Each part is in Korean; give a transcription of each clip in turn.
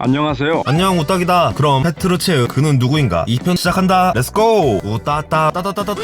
안녕하세요. 안녕 우딱이다. 그럼 페트르체의 그는 누구인가 2편 시작한다. 렛츠고. 우따따 따따따따.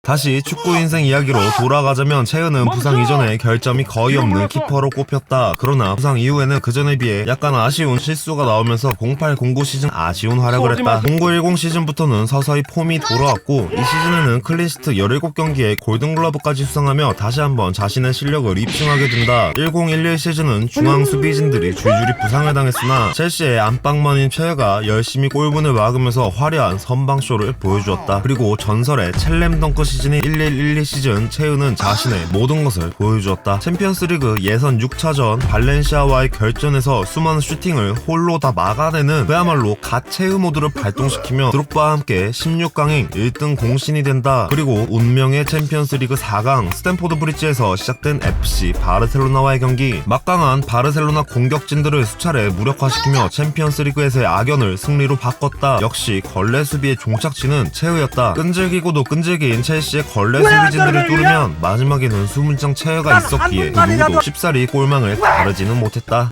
다시 축구 인생 이야기로 돌아가자면 채은은 부상 이전에 결점이 거의 없는 키퍼로 꼽혔다. 그러나 부상 이후에는 그전에 비해 약간 아쉬운 실수가 나오면서 0809 시즌 아쉬운 활약을 했다. 0910 시즌부터는 서서히 폼이 돌아왔고 이 시즌에는 클린시트 17경기에 골든글러브까지 수상하며 다시 한번 자신의 실력을 입증하게 된다. 1011 시즌은 중앙 수비진들이 줄줄이 부상을 당했으나 첼시의 안방만인 최애가 열심히 골문을 막으면서 화려한 선방쇼를 보여주었다. 그리고 전설의 첼렘덩크 시즌인 1112 시즌 채은은 자신의 모든 것을 보여주었다. 챔피언스리그 예선 6차전 발렌시아와의 결전에서 수많은 슈팅을 홀로 다 막아내는 그야말로 갓체우 모드를 발동시키며 드록바와 함께 16강행 1등 공신이 된다. 그리고 운명의 챔피언스리그 4강 스탠포드 브리지에서 시작된 FC 바르셀로나와의 경기, 막강한 바르셀로나 공격진들을 수차례 무력화시키며 챔피언스리그에서의 악연을 승리로 바꿨다. 역시 걸레 수비의 종착지는 채우였다. 끈질기고도 끈질긴 첼시의 걸레 수비진들을 뚫으면 마지막에는 수문장 체어가 있었기에 그 누구도 쉽사리 골망을 가르지는 못했다.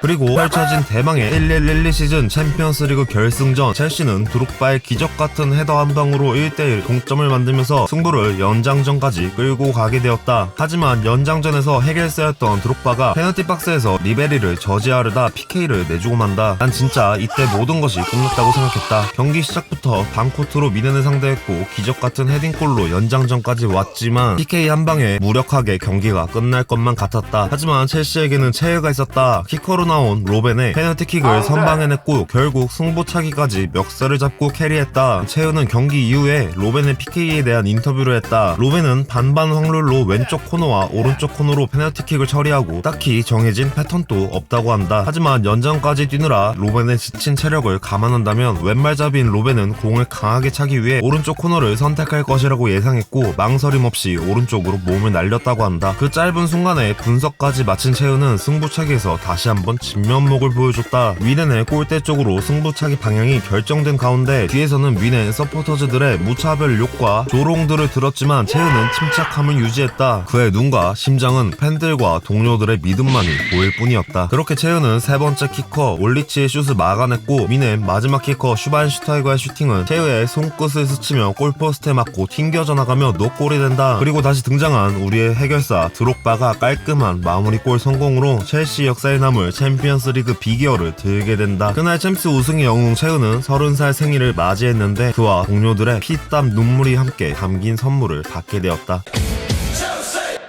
그리고 펼쳐진 대망의 1112 시즌 챔피언스리그 결승전, 첼시는 드록바의 기적같은 헤더 한 방으로 1대1 동점을 만들면서 승부를 연장전까지 끌고 가게 되었다. 하지만 연장전에서 해결사였던 드록바가 페널티 박스에서 리베리를 저지하려다 PK를 내주고 만다. 난 진짜 이때 모든 것이 끝났다고 생각했다. 경기 시작부터 반코트로 미넨을 상대했고 기적같은 헤딩골로 연장전까지 왔지만 PK 한 방에 무력하게 경기가 끝날 것만 같았다. 하지만 첼시에게는 체해가 있었다. 키커로 나온 로벤의 페널티킥을 선방해냈고 결국 승부차기까지 멱살을 잡고 캐리했다. 채은은 경기 이후에 로벤의 PK에 대한 인터뷰를 했다. 로벤은 반반 확률로 왼쪽 코너와 오른쪽 코너로 페널티킥을 처리하고 딱히 정해진 패턴도 없다고 한다. 하지만 연장까지 뛰느라 로벤의 지친 체력을 감안한다면 왼발잡이인 로벤은 공을 강하게 차기 위해 오른쪽 코너를 선택할 것이라고 예상했고 망설임 없이 오른쪽으로 몸을 날렸다고 한다. 그 짧은 순간에 분석까지 마친 채은은 승부차기에서 다시 한번 진면목을 보여줬다. 위넨의 골대 쪽으로 승부차기 방향이 결정된 가운데 뒤에서는 위넨 서포터즈들의 무차별 욕과 조롱들을 들었지만 채은은 침착함을 유지했다. 그의 눈과 심장은 팬들과 동료들의 믿음만이 보일 뿐이었다. 그렇게 채은은 세 번째 키커 올리치의 슛을 막아냈고 위넨 마지막 키커 슈바인슈타이거의 슈팅은 채은의 손끝을 스치며 골포스트에 맞고 튕겨져 나가며 노골이 된다. 그리고 다시 등장한 우리의 해결사 드록바가 깔끔한 마무리골 성공으로 첼시 역사에 남을 챔피언스리그 비기어를 들게 된다. 그날 챔스 우승의 영웅 채은은 30살 생일을 맞이했는데 그와 동료들의 피땀 눈물이 함께 담긴 선물을 받게 되었다.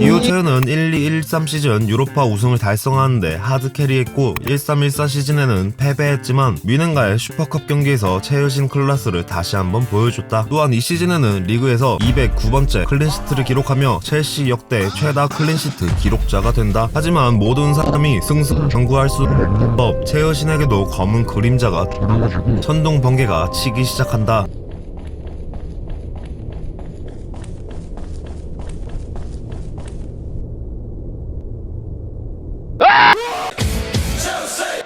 이후 채은은 12-13 시즌 유로파 우승을 달성하는데 하드캐리했고 13-14 시즌에는 패배했지만 뮌헨과의 슈퍼컵 경기에서 채으신 클래스를 다시 한번 보여줬다. 또한 이 시즌에는 리그에서 209번째 클린시트를 기록하며 첼시 역대 최다 클린시트 기록자가 된다. 하지만 모든 사람이 승승장구할 수 없. 채으신에게도 검은 그림자가 천둥 번개가 치기 시작한다.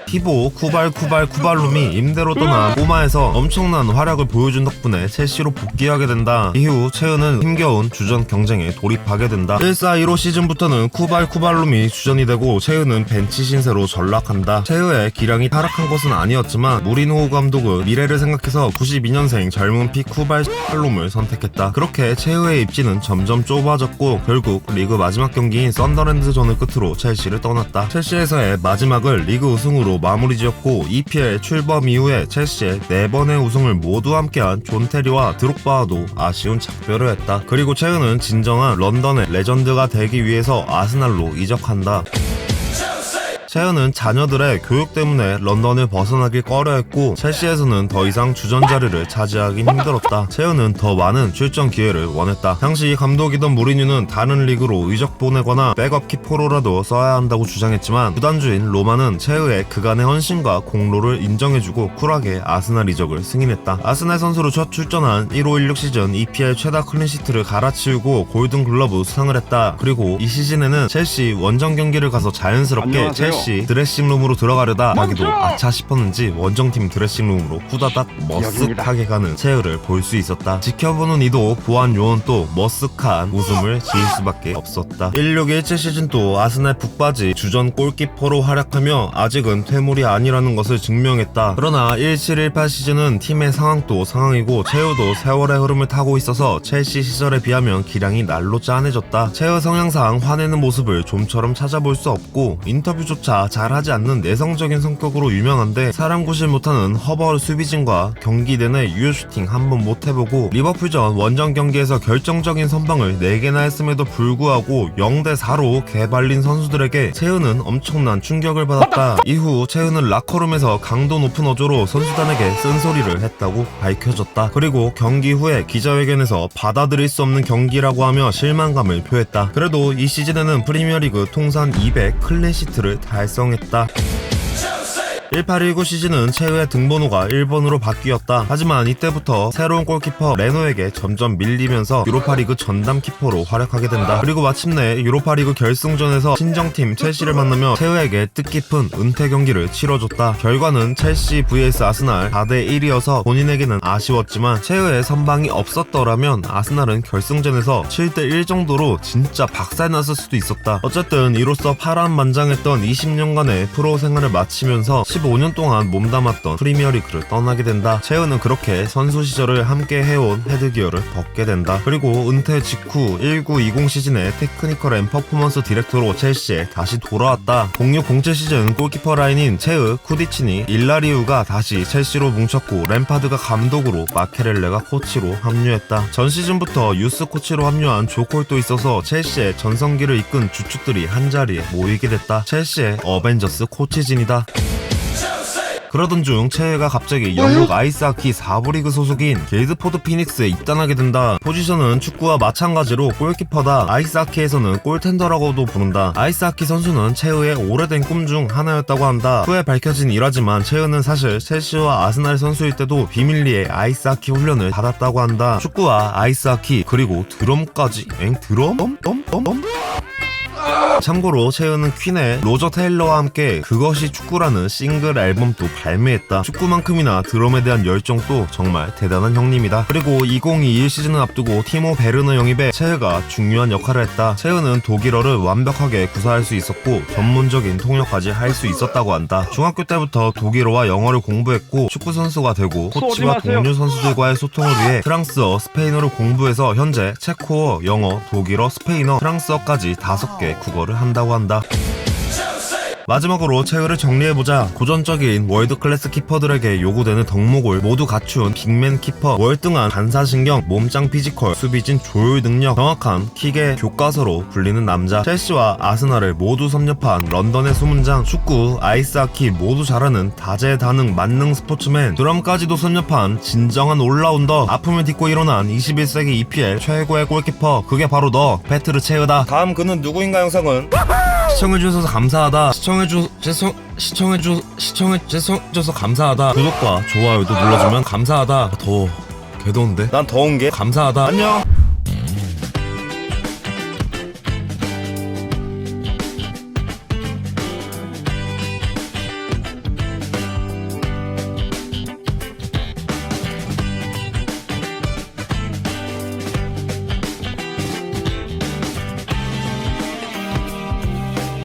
티보 쿠발룸이 임대로 떠난 꼬마에서 엄청난 활약을 보여준 덕분에 첼시로 복귀하게 된다. 이후 채은은 힘겨운 주전 경쟁에 돌입하게 된다. 14-15 시즌부터는 쿠발룸이 주전이 되고 채은은 벤치 신세로 전락한다. 채은의 기량이 타락한 것은 아니었지만 무리누 감독은 미래를 생각해서 92년생 젊은 피 쿠발룸을 선택했다. 그렇게 채은의 입지는 점점 좁아졌고 결국 리그 마지막 경기인 썬더랜드전을 끝으로 첼시를 떠났다. 첼시에서의 마지막을 리그 우승으로 마무리 지었고 EPL 출범 이후에 첼시의 4번의 우승을 모두 함께한 존 테리와 드록바와도 아쉬운 작별을 했다. 그리고 채은은 진정한 런던의 레전드가 되기 위해서 아스날로 이적한다. 채은은 자녀들의 교육 때문에 런던을 벗어나길 꺼려했고 첼시에서는 더 이상 주전 자리를 차지하긴 힘들었다. 채은은 더 많은 출전 기회를 원했다. 당시 감독이던 무리뉴는 다른 리그로 이적 보내거나 백업 키퍼로라도 써야 한다고 주장했지만 구단주인 로마는 채은의 그간의 헌신과 공로를 인정해주고 쿨하게 아스날 이적을 승인했다. 아스날 선수로 첫 출전한 15-16 시즌 EPL 최다 클린시트를 갈아치우고 골든글러브 수상을 했다. 그리고 이 시즌에는 첼시 원정 경기를 가서 자연스럽게 첼시 첼시 드레싱룸으로 들어가려다 자기도 아차 싶었는지 원정팀 드레싱룸으로 후다닥 머쓱하게 가는 채우를 볼 수 있었다. 지켜보는 이도 보안 요원 또 머쓱한 웃음을 지을 수밖에 없었다. 1617 시즌 또 아스날 북바지 주전 골키퍼로 활약하며 아직은 퇴물이 아니라는 것을 증명했다. 그러나 1718 시즌은 팀의 상황도 상황이고 채우도 세월의 흐름을 타고 있어서 첼시 시절에 비하면 기량이 날로 짠해졌다. 채우 성향상 화내는 모습을 좀처럼 찾아볼 수 없고 인터뷰조차 잘하지 않는 내성적인 성격으로 유명한데 사람 구실 못하는 허벌 수비진과 경기 내내 유효 슈팅 한 번 못 해보고 리버풀전 원정 경기에서 결정적인 선방을 4개나 했음에도 불구하고 0대4로 개발린 선수들에게 채우는 엄청난 충격을 받았다. 이후 채우는 라커룸에서 강도 높은 어조로 선수단에게 쓴소리를 했다고 밝혀졌다. 그리고 경기 후에 기자회견에서 받아들일 수 없는 경기라고 하며 실망감을 표했다. 그래도 이 시즌에는 프리미어리그 통산 200 클린시트를 달성했다. 1819 시즌은 채우의 등번호가 1번으로 바뀌었다. 하지만 이때부터 새로운 골키퍼 레노에게 점점 밀리면서 유로파리그 전담 키퍼로 활약하게 된다. 그리고 마침내 유로파리그 결승전에서 친정팀 첼시를 만나며 채우에게 뜻깊은 은퇴 경기를 치러줬다. 결과는 첼시 vs 아스날 4대1이어서 본인에게는 아쉬웠지만 채우의 선방이 없었더라면 아스날은 결승전에서 7대1 정도로 진짜 박살났을 수도 있었다. 어쨌든 이로써 파란만장했던 20년간의 프로 생활을 마치면서 15년 동안 몸담았던 프리미어리그를 떠나게 된다. 채우는 그렇게 선수 시절을 함께 해온 헤드기어를 벗게 된다. 그리고 은퇴 직후 1920 시즌에 테크니컬 앤 퍼포먼스 디렉터로 첼시에 다시 돌아왔다. 0607 시즌 골키퍼 라인인 채우, 쿠디치니, 일라리우가 다시 첼시로 뭉쳤고 램파드가 감독으로 마케렐레가 코치로 합류했다. 전 시즌부터 유스 코치로 합류한 조콜도 있어서 첼시의 전성기를 이끈 주축들이 한자리에 모이게 됐다. 첼시의 어벤져스 코치진이다. 그러던 중 채우가 갑자기 영국 아이스하키 4부 리그 소속인 길드포드 피닉스에 입단하게 된다. 포지션은 축구와 마찬가지로 골키퍼다. 아이스하키에서는 골텐더라고도 부른다. 아이스하키 선수는 채우의 오래된 꿈 중 하나였다고 한다. 후에 밝혀진 일화지만 채우는 사실 첼시와 아스날 선수일 때도 비밀리에 아이스하키 훈련을 받았다고 한다. 축구와 아이스하키 그리고 드럼까지. 드럼? 참고로 채우는 퀸의 로저 테일러와 함께 그것이 축구라는 싱글 앨범도 발매했다. 축구만큼이나 드럼에 대한 열정도 정말 대단한 형님이다. 그리고 2021 시즌을 앞두고 티모 베르너 영입에 채우가 중요한 역할을 했다. 채우는 독일어를 완벽하게 구사할 수 있었고 전문적인 통역까지 할 수 있었다고 한다. 중학교 때부터 독일어와 영어를 공부했고 축구 선수가 되고 코치와 동료 선수들과의 소통을 위해 프랑스어, 스페인어를 공부해서 현재 체코어, 영어, 독일어, 스페인어, 프랑스어까지 5개 국어를 한다고 한다. 마지막으로 채우를 정리해보자. 고전적인 월드클래스 키퍼들에게 요구되는 덕목을 모두 갖춘 빅맨 키퍼, 월등한 반사신경, 몸짱 피지컬, 수비진 조율 능력, 정확한 킥의 교과서로 불리는 남자. 첼시와 아스날을 모두 섭렵한 런던의 수문장, 축구, 아이스하키 모두 잘하는 다재다능 만능 스포츠맨, 드럼까지도 섭렵한 진정한 올라운더, 아픔을 딛고 일어난 21세기 EPL 최고의 골키퍼, 그게 바로 너, 페트르 채우다. 다음 그는 누구인가 영상은 시청해주셔서 감사하다. 시청해주셔서 감사하다. 구독과 좋아요도 눌러주면 감사하다. 더워. 개더운데? 난 더운게 감사하다. 안녕.